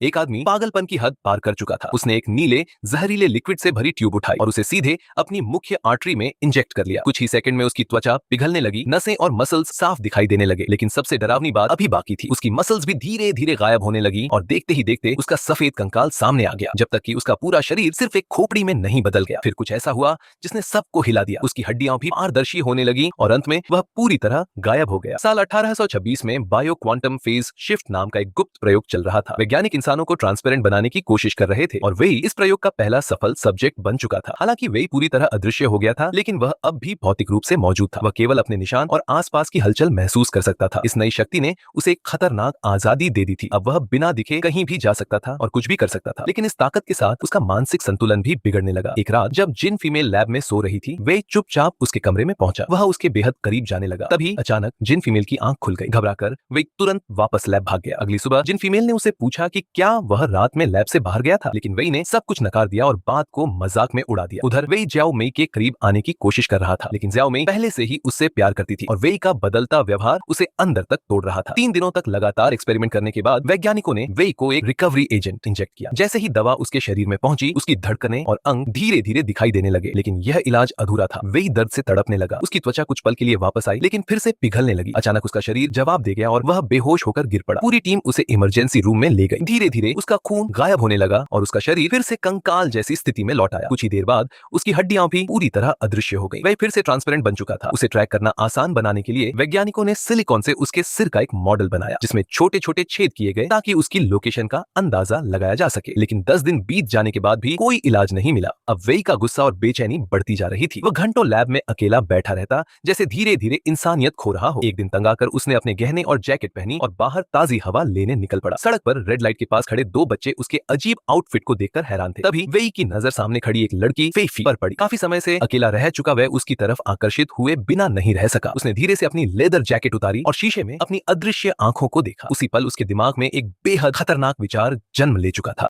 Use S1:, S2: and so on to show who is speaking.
S1: एक आदमी पागलपन की हद पार कर चुका था। उसने एक नीले जहरीले लिक्विड से भरी ट्यूब उठाई और उसे सीधे अपनी मुख्य आर्टरी में इंजेक्ट कर लिया। कुछ ही सेकंड में उसकी त्वचा पिघलने लगी, नसें और मसल्स साफ दिखाई देने लगे। लेकिन सबसे डरावनी बात अभी बाकी थी। उसकी मसल्स भी धीरे धीरे गायब होने लगी और देखते ही देखते उसका सफेद कंकाल सामने आ गया, जब तक कि उसका पूरा शरीर सिर्फ एक खोपड़ी में नहीं बदल गया। फिर कुछ ऐसा हुआ जिसने सबको हिला दिया। उसकी हड्डियां भी पारदर्शी होने लगी और अंत में वह पूरी तरह गायब हो गया। साल 1826 में बायो क्वांटम फेज शिफ्ट नाम का एक गुप्त प्रयोग चल रहा था। वैज्ञानिक इंसानों को ट्रांसपेरेंट बनाने की कोशिश कर रहे थे और वेई इस प्रयोग का पहला सफल सब्जेक्ट बन चुका था। हालांकि वेई पूरी तरह अदृश्य हो गया था, लेकिन वह अब भी भौतिक रूप से मौजूद था। वह केवल अपने निशान और आसपास की हलचल महसूस कर सकता था। इस नई शक्ति ने उसे एक खतरनाक आजादी दे दी थी। अब वह बिना दिखे कहीं भी जा सकता था और कुछ भी कर सकता था। लेकिन इस ताकत के साथ उसका मानसिक संतुलन भी बिगड़ने लगा। एक रात जब जिन फीमेल लैब में सो रही थी, वे चुपचाप उसके कमरे में पहुंचा। वह उसके बेहद करीब जाने लगा। तभी अचानक जिन फीमेल की आंख खुल गई। घबराकर वे तुरंत वापस लैब भाग गया। अगली सुबह जिन फीमेल ने उसे पूछा कि क्या वह रात में लैब से बाहर गया था, लेकिन वेई ने सब कुछ नकार दिया और बात को मजाक में उड़ा दिया। उधर वेई ज्याओ मेई के करीब आने की कोशिश कर रहा था, लेकिन ज्याओ मेई पहले से ही उससे प्यार करती थी और वेई का बदलता व्यवहार उसे अंदर तक तोड़ रहा था। 3 दिनों तक लगातार एक्सपेरिमेंट करने के बाद वैज्ञानिकों ने वेई को एक रिकवरी एजेंट इंजेक्ट किया। जैसे ही दवा उसके शरीर में पहुंची, उसकी धड़कनें और अंग धीरे धीरे दिखाई देने लगे। लेकिन यह इलाज अधूरा था। वेई दर्द से तड़पने लगा। उसकी त्वचा कुछ पल के लिए वापस आई, लेकिन फिर से पिघलने लगी। अचानक उसका शरीर जवाब दे गया और वह बेहोश होकर गिर पड़ा। पूरी टीम उसे इमरजेंसी रूम में ले गई। धीरे धीरे उसका खून गायब होने लगा और उसका शरीर फिर से कंकाल जैसी स्थिति में लौट आया। कुछ ही देर बाद उसकी हड्डियां भी पूरी तरह अदृश्य हो गई। वह फिर से ट्रांसपेरेंट बन चुका था। उसे ट्रैक करना आसान बनाने के लिए वैज्ञानिकों ने सिलिकॉन से उसके सिर का एक मॉडल बनाया, जिसमें छोटे छोटे छेद किए गए ताकि उसकी लोकेशन का अंदाजा लगाया जा सके। लेकिन 10 दिन बीत जाने के बाद भी कोई इलाज नहीं मिला। अब वेई का गुस्सा और बेचैनी बढ़ती जा रही थी। वह घंटों लैब में अकेला बैठा रहता, जैसे धीरे धीरे इंसानियत खो रहा हो। एक दिन तंग आकर उसने अपने गहने और जैकेट पहनी और बाहर ताजी हवा लेने निकल पड़ा। सड़क पर रेड लाइट के पास खड़े 2 बच्चे उसके अजीब आउटफिट को देखकर हैरान थे। तभी वेई की नजर सामने खड़ी एक लड़की फेफी पर पड़ी। काफी समय से अकेला रह चुका वह उसकी तरफ आकर्षित हुए बिना नहीं रह सका। उसने धीरे से अपनी लेदर जैकेट उतारी और शीशे में अपनी अदृश्य आंखों को देखा। उसी पल उसके दिमाग में एक बेहद खतरनाक विचार जन्म ले चुका था।